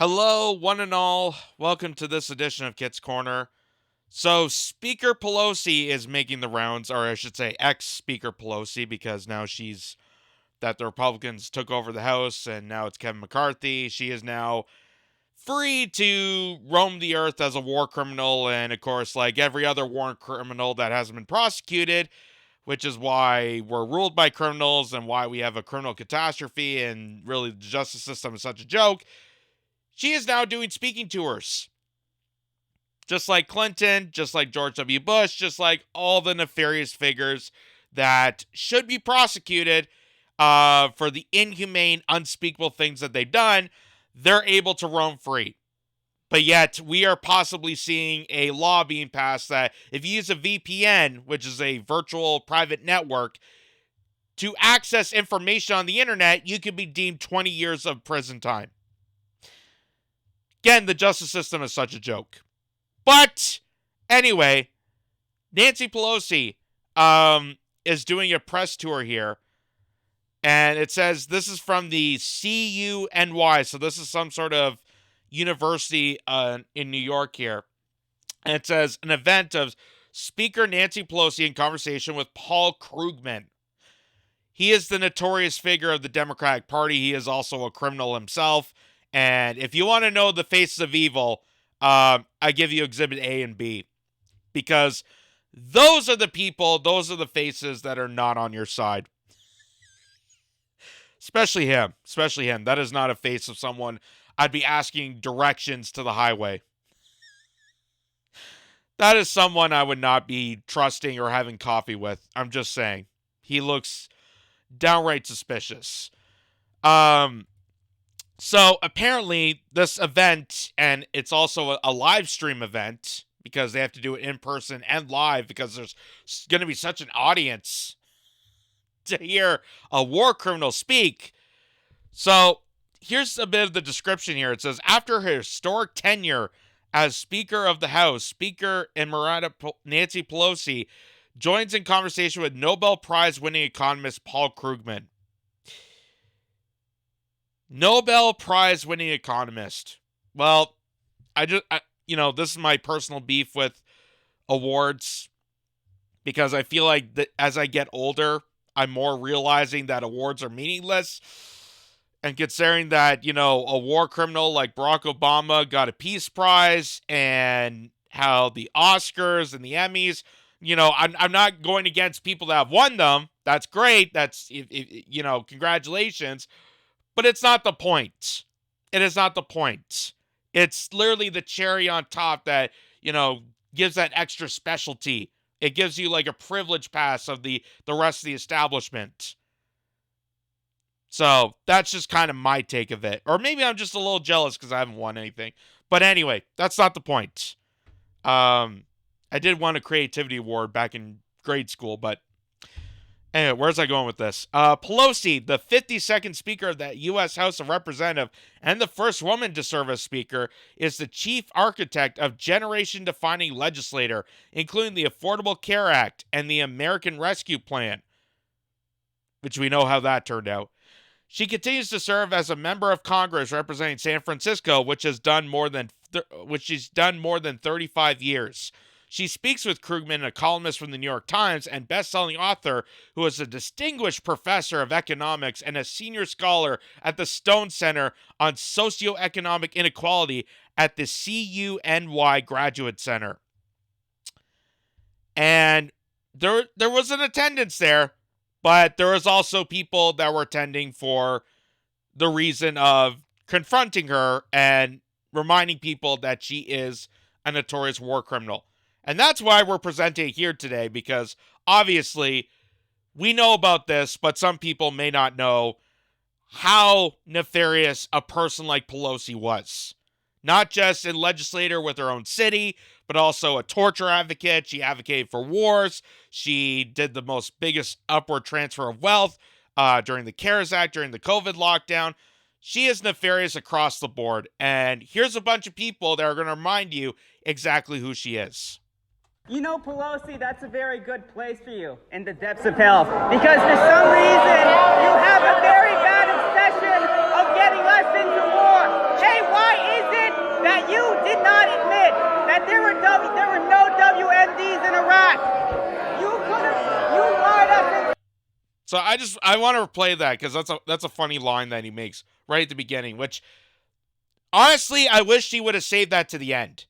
Hello, one and all. Welcome to this edition of Kitz Corner. So, Speaker Pelosi is making the rounds, or I should say ex-Speaker Pelosi, because now that the Republicans took over the House, and now it's Kevin McCarthy. She is now free to roam the earth as a war criminal, and of course, like every other war criminal that hasn't been prosecuted, which is why we're ruled by criminals and why we have a criminal catastrophe, and really the justice system is such a joke. She is now doing speaking tours. Just like Clinton, just like George W. Bush, just like all the nefarious figures that should be prosecuted for the inhumane, unspeakable things that they've done, they're able to roam free. But yet, we are possibly seeing a law being passed that if you use a VPN, which is a virtual private network, to access information on the internet, you could be deemed 20 years of prison time. Again, the justice system is such a joke. But anyway, Nancy Pelosi is doing a press tour here. And it says this is from the CUNY. So this is some sort of university in New York here. And it says an event of Speaker Nancy Pelosi in conversation with Paul Krugman. He is the notorious figure of the Democratic Party. He is also a criminal himself. And if you want to know the faces of evil, I give you Exhibit A and B. Because those are the people, those are the faces that are not on your side. Especially him. That is not a face of someone I'd be asking directions to the highway. That is someone I would not be trusting or having coffee with. I'm just saying. He looks downright suspicious. So apparently this event, and it's also a live stream event because they have to do it in person and live because there's going to be such an audience to hear a war criminal speak. So here's a bit of the description here. It says, after her historic tenure as Speaker of the House, Speaker Emerita Nancy Pelosi joins in conversation with Nobel Prize winning economist Paul Krugman. Nobel Prize winning economist. Well, this is my personal beef with awards because I feel like that as I get older, I'm more realizing that awards are meaningless. And considering that, a war criminal like Barack Obama got a Peace Prize and how the Oscars and the Emmys, I'm not going against people that have won them. That's great. That's, congratulations. But it's not the point. It is not the point. It's literally the cherry on top that, gives that extra specialty. It gives you like a privilege pass of the rest of the establishment. So that's just kind of my take of it. Or maybe I'm just a little jealous because I haven't won anything. But anyway, that's not the point. I did win a creativity award back in grade school, but anyway, where's I going with this? Pelosi, the 52nd Speaker of the U.S. House of Representatives and the first woman to serve as Speaker, is the chief architect of generation-defining legislature, including the Affordable Care Act and the American Rescue Plan, which we know how that turned out. She continues to serve as a member of Congress representing San Francisco, which she's done more than 35 years. She speaks with Krugman, a columnist from the New York Times and best-selling author who is a distinguished professor of economics and a senior scholar at the Stone Center on Socioeconomic Inequality at the CUNY Graduate Center. And there was an attendance there, but there was also people that were attending for the reason of confronting her and reminding people that she is a notorious war criminal. And that's why we're presenting it here today, because obviously we know about this, but some people may not know how nefarious a person like Pelosi was. Not just a legislator with her own city, but also a torture advocate. She advocated for wars. She did the biggest upward transfer of wealth during the CARES Act, during the COVID lockdown. She is nefarious across the board. And here's a bunch of people that are going to remind you exactly who she is. Pelosi, that's a very good place for you in the depths of hell. Because for some reason, you have a very bad obsession of getting us into war. Hey, why is that there were no WMDs in Iraq. You lied us into. So I want to replay that because that's a funny line that he makes right at the beginning, which honestly I wish he would have saved that to the end.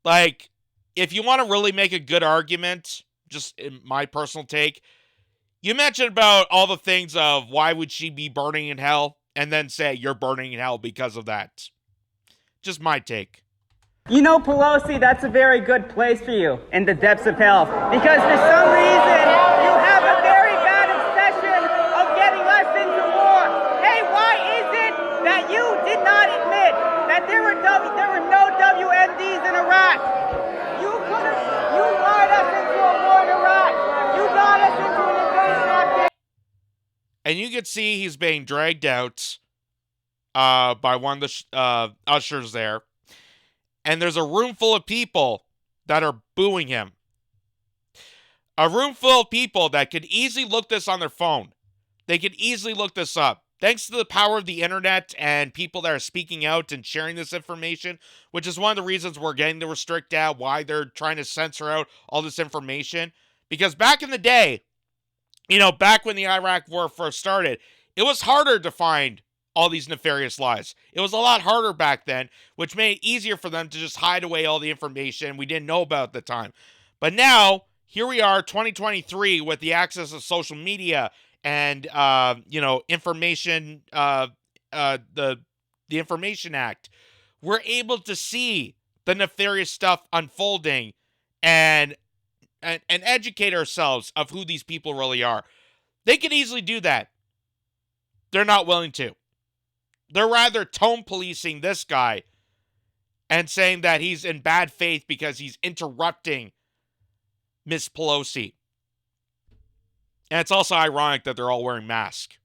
Like, if you want to really make a good argument, just in my personal take, you mentioned about all the things of why would she be burning in hell, and then say you're burning in hell because of that. Just my take. You know, Pelosi, that's a very good place for you in the depths of hell. Because for some reason, you have a very bad obsession of getting us into war. Hey, why is it that you did not admit that there were no WMDs in Iraq? You lied us into a war in Iraq. You got us into an invasion of Afghanistan. And you can see he's being dragged out by one of the ushers there. And there's a room full of people that are booing him. A room full of people that could easily look this on their phone. They could easily look this up. Thanks to the power of the internet and people that are speaking out and sharing this information, which is one of the reasons we're getting the Restrict Act, why they're trying to censor out all this information. Because back in the day, back when the Iraq War first started, it was harder to find all these nefarious lies. It was a lot harder back then, which made it easier for them to just hide away all the information we didn't know about at the time. But now, here we are, 2023, with the access of social media and, information, the Information Act. We're able to see the nefarious stuff unfolding and educate ourselves of who these people really are. They could easily do that. They're not willing to. They're rather tone policing this guy and saying that he's in bad faith because he's interrupting Miss Pelosi. And it's also ironic that they're all wearing masks,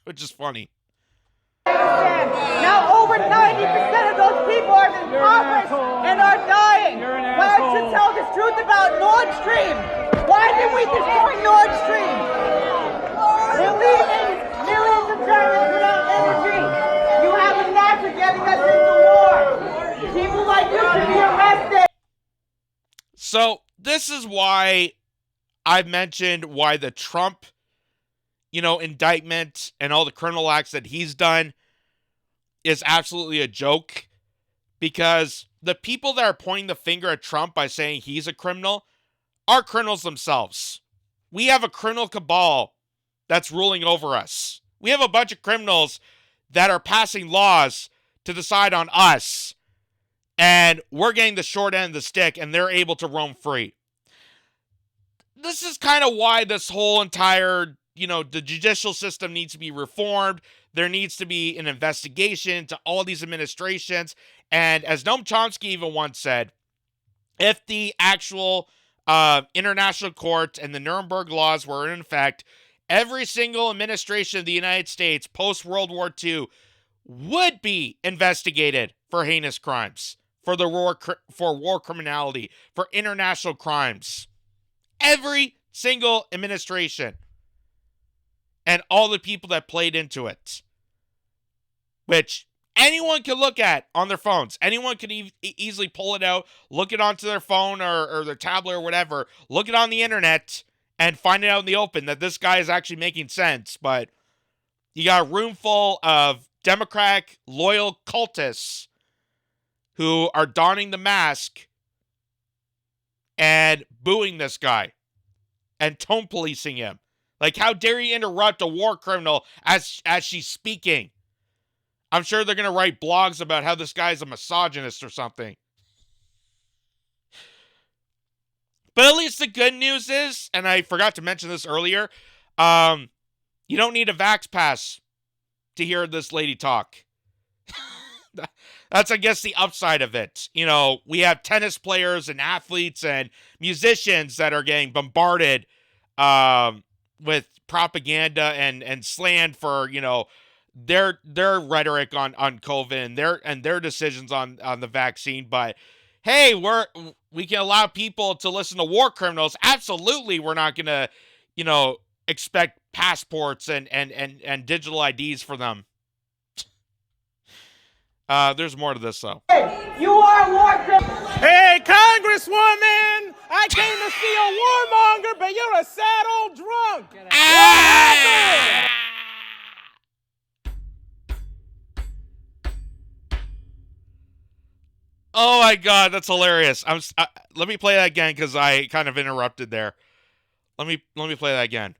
which is funny. Now over 90% of those people are impoverished and are dying. Why don't you tell the truth about Nord Stream? Why did we destroy Nord Stream? We're leaving millions of Germans without energy. You have a knack for getting us into war. People like you should be arrested. So this is why I've mentioned why the Trump, indictment and all the criminal acts that he's done is absolutely a joke. Because the people that are pointing the finger at Trump by saying he's a criminal are criminals themselves. We have a criminal cabal that's ruling over us. We have a bunch of criminals that are passing laws to decide on us. And we're getting the short end of the stick, and they're able to roam free. This is kind of why this whole entire, the judicial system needs to be reformed. There needs to be an investigation into all these administrations. And as Noam Chomsky even once said, if the actual international court and the Nuremberg laws were in effect, every single administration of the United States post-World War II would be investigated for heinous crimes, for war criminality, for international crimes. Every single administration. And all the people that played into it. Which anyone can look at on their phones. Anyone can easily pull it out, look it onto their phone or their tablet or whatever, look it on the internet, and find it out in the open that this guy is actually making sense. But you got a room full of Democratic loyal cultists who are donning the mask and booing this guy and tone policing him. Like, how dare you interrupt a war criminal as she's speaking? I'm sure they're going to write blogs about how this guy's a misogynist or something. But at least the good news is, and I forgot to mention this earlier, you don't need a Vax Pass to hear this lady talk. That's, I guess, the upside of it. We have tennis players and athletes and musicians that are getting bombarded with propaganda and slant for, their rhetoric on COVID and their decisions on the vaccine. But hey, we can allow people to listen to war criminals. Absolutely, we're not gonna, expect passports and digital IDs for them. There's more to this though. You You are a war criminal. Hey, Congresswoman, I came to see a warmonger, but you're a sad old drunk. What happened? Oh my God, that's hilarious. Let me play that again because I kind of interrupted there. Let me play that again.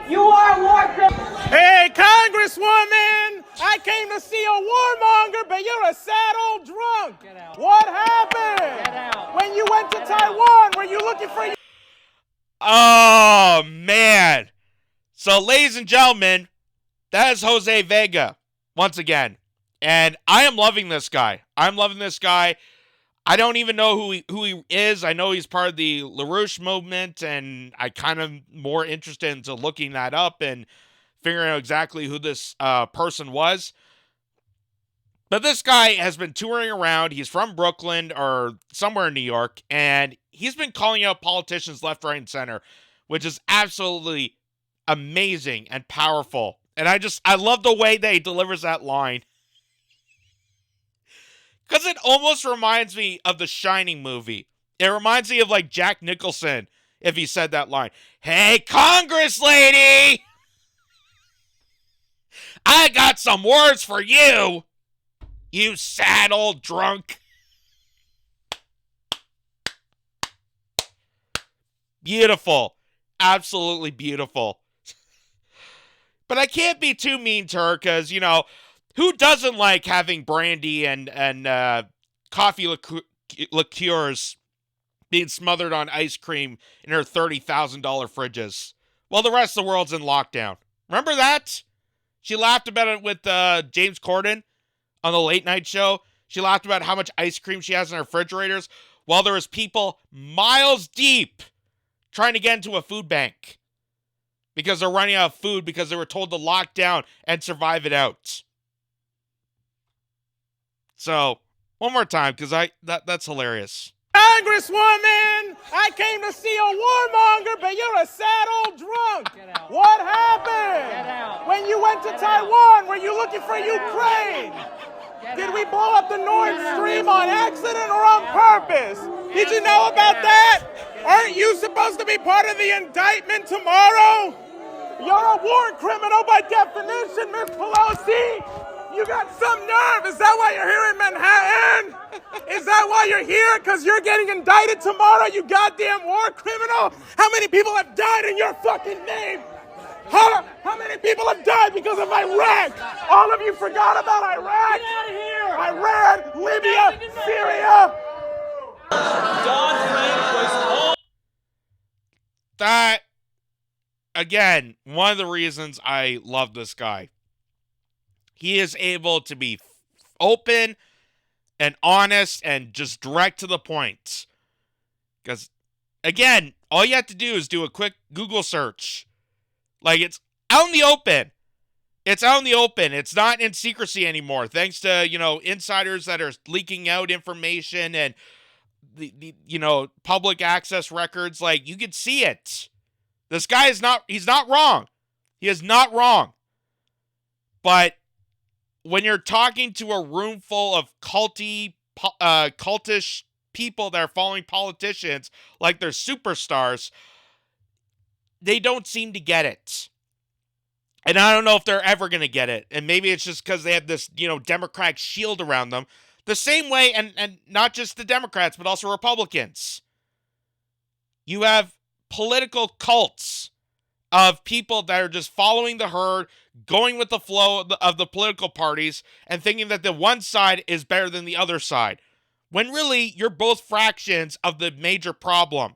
You are a war criminal. Hey, Congresswoman, I came to see a warmonger, but you're a sad old drunk. What happened? When you went to Taiwan, were you looking for... Oh, man. So, ladies and gentlemen, that is Jose Vega, once again. And I am loving this guy. I'm loving this guy. I don't even know who he is. I know he's part of the LaRouche movement, and I kind of more interested into looking that up and figuring out exactly who this person was. But this guy has been touring around. He's from Brooklyn or somewhere in New York, and he's been calling out politicians left, right, and center, which is absolutely amazing and powerful. And I love the way that he delivers that line. Because it almost reminds me of the Shining movie. It reminds me of like Jack Nicholson if he said that line. Hey, Congress lady! I got some words for you, you sad old drunk. Beautiful. Absolutely beautiful. But I can't be too mean to her because, you know, who doesn't like having brandy and coffee liqueurs being smothered on ice cream in her $30,000 fridges? Well, the rest of the world's in lockdown. Remember that? She laughed about it with James Corden on the late night show. She laughed about how much ice cream she has in her refrigerators while there was people miles deep trying to get into a food bank because they're running out of food because they were told to lock down and survive it out. So, one more time, because that's hilarious. Congresswoman, I came to see a warmonger, but you're a sad old drunk. What happened? When you went to Taiwan, were you looking for Ukraine? Did we blow up the Nord Stream on accident or on purpose? Did you know about that? Aren't you supposed to be part of the indictment tomorrow? You're a war criminal by definition, Miss Pelosi. You got some nerve. Is that why you're here in Manhattan? Is that why you're here? Because you're getting indicted tomorrow, you goddamn war criminal? How many people have died in your fucking name? Huh? How many people have died because of Iraq? All of you forgot about Iraq? Get out of here! Iran, Libya, Syria. That, again, one of the reasons I love this guy. He is able to be open and honest and just direct to the point. Because, again, all you have to do is do a quick Google search. Like, it's out in the open. It's out in the open. It's not in secrecy anymore. Thanks to, you know, insiders that are leaking out information and, the you know, public access records. Like, you can see it. This guy is not, he's not wrong. He is not wrong. But when you're talking to a room full of cultish people that are following politicians like they're superstars, they don't seem to get it. And I don't know if they're ever going to get it. And maybe it's just because they have this, you know, Democratic shield around them. The same way, and not just the Democrats, but also Republicans. You have political cults of people that are just following the herd, going with the flow of the political parties, and thinking that the one side is better than the other side. When really, you're both fractions of the major problem.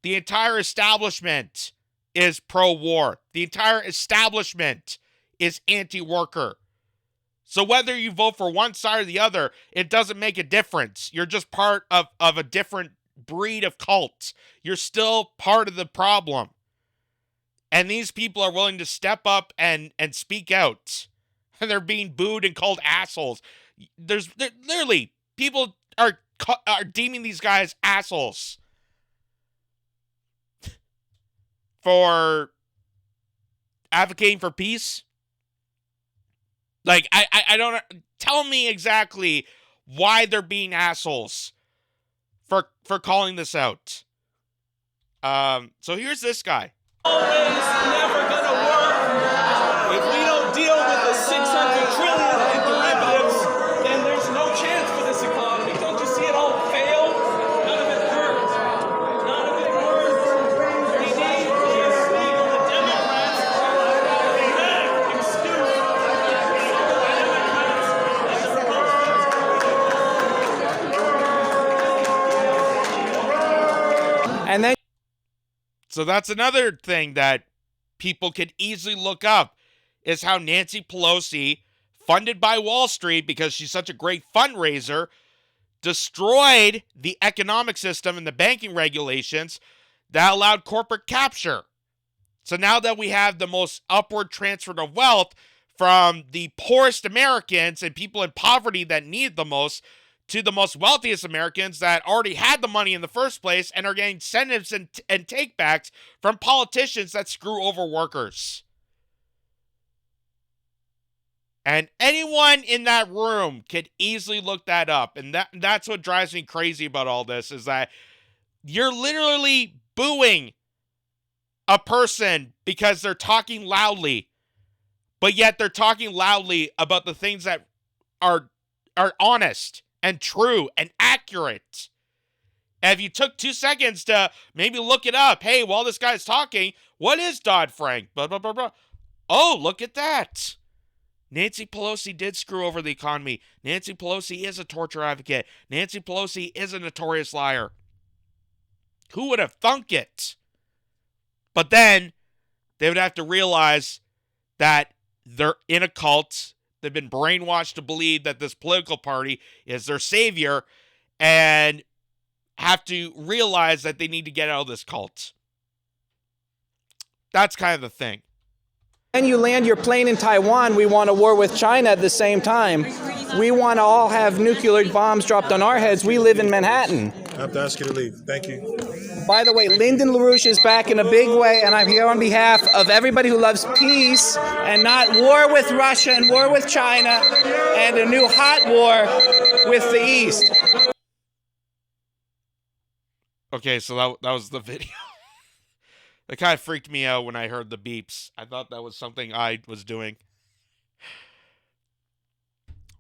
The entire establishment is pro-war. The entire establishment is anti-worker. So whether you vote for one side or the other, it doesn't make a difference. You're just part of a different breed of cult. You're still part of the problem. And these people are willing to step up and speak out. And they're being booed and called assholes. Literally, people are deeming these guys assholes for advocating for peace. Like, I don't... Tell me exactly why they're being assholes for calling this out. So here's this guy. Always never gonna work. If we don't deal with the 600 trillion in derivatives, then there's no chance for this economy. Don't you see it all failed? None of it worked. None of it worked. We need this legal. The Democrats that excuse. And then So that's another thing that people could easily look up, is how Nancy Pelosi, funded by Wall Street because she's such a great fundraiser, destroyed the economic system and the banking regulations that allowed corporate capture. So now that we have the most upward transfer of wealth from the poorest Americans and people in poverty that need it the most to the most wealthiest Americans that already had the money in the first place and are getting incentives and takebacks from politicians that screw over workers. And anyone in that room could easily look that up. And that's what drives me crazy about all this, is that you're literally booing a person because they're talking loudly, but yet they're talking loudly about the things that are honest and true and accurate. And if you took 2 seconds to maybe look it up, hey, while this guy's talking, what is Dodd-Frank? Blah, blah, blah, blah. Oh, look at that. Nancy Pelosi did screw over the economy. Nancy Pelosi is a torture advocate. Nancy Pelosi is a notorious liar. Who would have thunk it? But then they would have to realize that they're in a cult. They've been brainwashed to believe that this political party is their savior, and have to realize that they need to get out of this cult. That's kind of the thing. when you land your plane in Taiwan, we want a war with China at the same time. We want to all have nuclear bombs dropped on our heads. We live in Manhattan. I have to ask you to leave. Thank you. By the way, Lyndon LaRouche is back in a big way, and I'm here on behalf of everybody who loves peace and not war with Russia and war with China and a new hot war with the East. Okay, so that was the video. That kind of freaked me out when I heard the beeps. I thought that was something I was doing.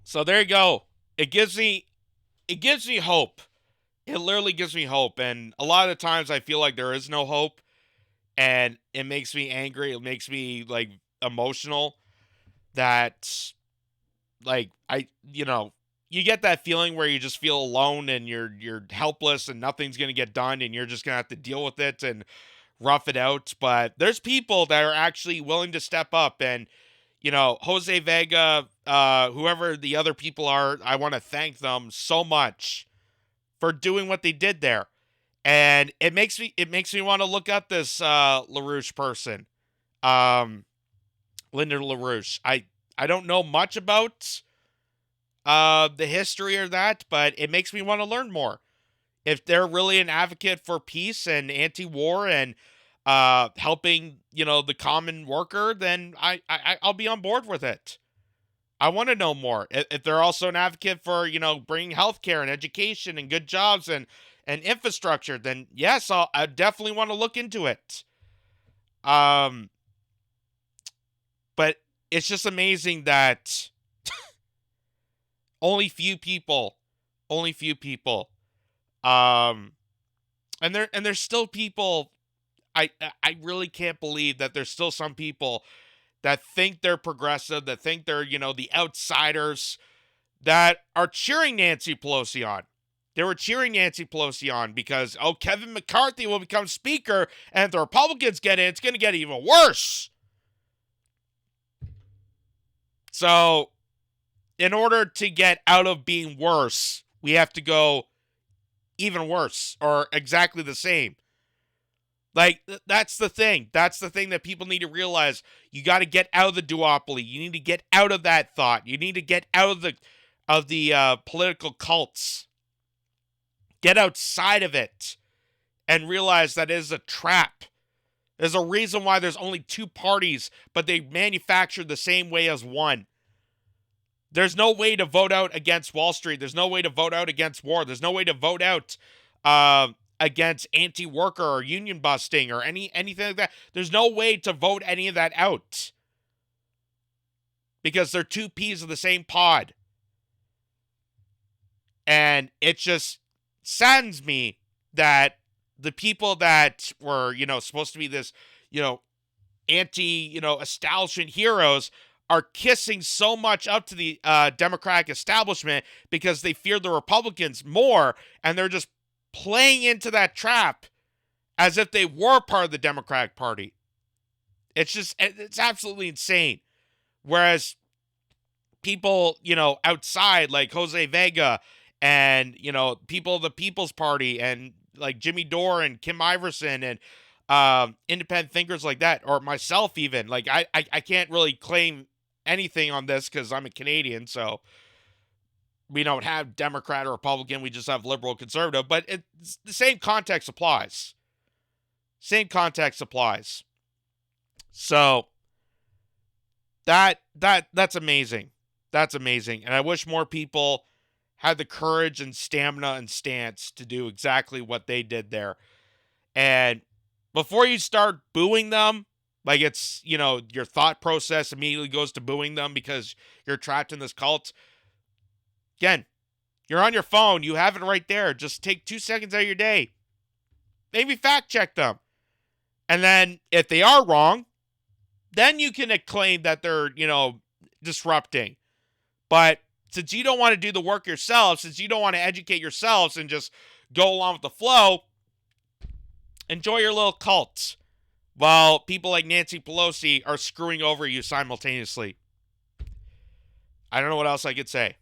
So there you go. It gives me hope. It literally gives me hope. And a lot of the times I feel like there is no hope. And it makes me angry. It makes me like emotional. That like you get that feeling where you just feel alone and you're helpless and nothing's gonna get done and you're just gonna have to deal with it and rough it out. But there's people that are actually willing to step up, and Jose Vega, whoever the other people are, I want to thank them so much for doing what they did there. And it makes me want to look at this LaRouche person, Lyndon LaRouche. I don't know much about the history or that, but it makes me want to learn more. If they're really an advocate for peace and anti-war and helping, the common worker, then I'll be on board with it. I want to know more. If they're also an advocate for, bringing healthcare and education and good jobs and infrastructure, then yes, I definitely want to look into it. But it's just amazing that only few people, and there's still people. I really can't believe that there's still some people that think they're progressive, that think they're, the outsiders, that are cheering Nancy Pelosi on. They were cheering Nancy Pelosi on because, Kevin McCarthy will become speaker, and if the Republicans get in, it's going to get even worse. So, in order to get out of being worse, we have to go even worse or exactly the same. Like, that's the thing. That's the thing that people need to realize. You got to get out of the duopoly. You need to get out of that thought. You need to get out of the political cults. Get outside of it and realize that it is a trap. There's a reason why there's only two parties, but they manufacture the same way as one. There's no way to vote out against Wall Street. There's no way to vote out against war. There's no way to vote out against anti-worker or union busting or anything like that. There's no way to vote any of that out because they're two peas of the same pod. And it just saddens me that the people that were, supposed to be this, anti-establishment heroes are kissing so much up to the Democratic establishment because they fear the Republicans more, and they're just playing into that trap as if they were part of the Democratic Party. It's absolutely insane. Whereas people, outside like Jose Vega and, people of the People's Party and like Jimmy Dore and Kim Iverson and independent thinkers like that, or myself even, like I can't really claim anything on this because I'm a Canadian, so we don't have Democrat or Republican, we just have liberal conservative, but it's the same context applies. So that's amazing. That's amazing. And I wish more people had the courage and stamina and stance to do exactly what they did there. And before you start booing them, like it's, your thought process immediately goes to booing them because you're trapped in this cult. Again, you're on your phone. You have it right there. Just take 2 seconds out of your day. Maybe fact check them. And then if they are wrong, then you can claim that they're, disrupting. But since you don't want to do the work yourself, since you don't want to educate yourselves and just go along with the flow, enjoy your little cults while people like Nancy Pelosi are screwing over you simultaneously. I don't know what else I could say.